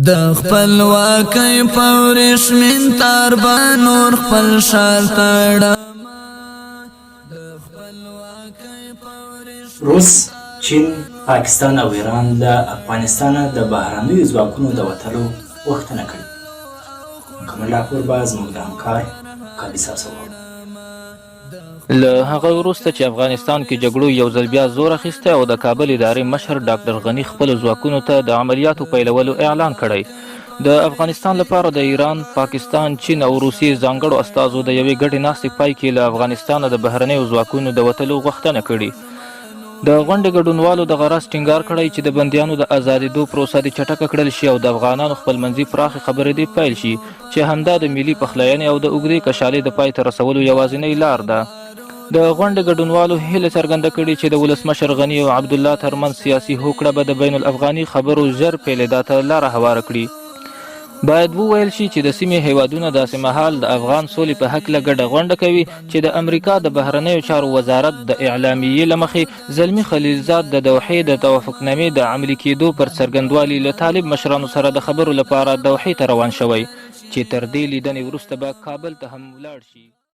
د خپلواکۍ په ورېښمین تار به نور خپل شال تړم. روس، چین، پاکستان او ایران له افغانستانه د بهرنیو ځواکونو د وتلو غوښتنه کړې. مکمل راپور به زموږ د همکار کابي صاحب څخه واورو. له هغه وروسته چې افغانستان کې جګړو یو ځل بیا زور اخیستی او د کابل ادارې مشر ډاکټر غني خپلو ځواکونو ته د عملیاتو پیلولو اعلان کړی. د افغانستان لپاره د ایران، پاکستان، چین او روسیې ځانګړو استازو د یوې ګډې ناستې پای کې له افغانستانه د بهرنیو ځواکونو د وتلو غوښتنه کړې. د غونډې ګډونوالو د غرض ټینګار کړی چې د بندیانو د ازادېدو پروسه دې چټکه کړل شي او د افغانانو خپلمنځي پراخې خبرې دې پیل شي چې همدا د ملي پخلاینې او د اوږدې کشالۍ د پای ته رسولو یوازینۍ لار ده. د غونډې ګډونوالو هیله څرګنده کړې چې د ولسمشر غني او عبدالله ترمنځ سیاسي هوکړه به د بین الافغاني خبرو ژر پیلېدا ته لاره هواره کړي. باید وویل شي چې د سیمې هیوادونه داسې مهال د افغان سولې په هکله ګډه غونډه کوي چې د امریکا د بهرنیو چارو وزارت د اعلامیې له مخې زلمي خلیلزاد د دوحې د توافقنامې د عملي کېدو پر څرګندوالي له طالب مشرانو سره د خبرو لپاره دوحې ته روان شوی چې تر دې لیدنې وروسته به کابل ته هم ولاړ شي.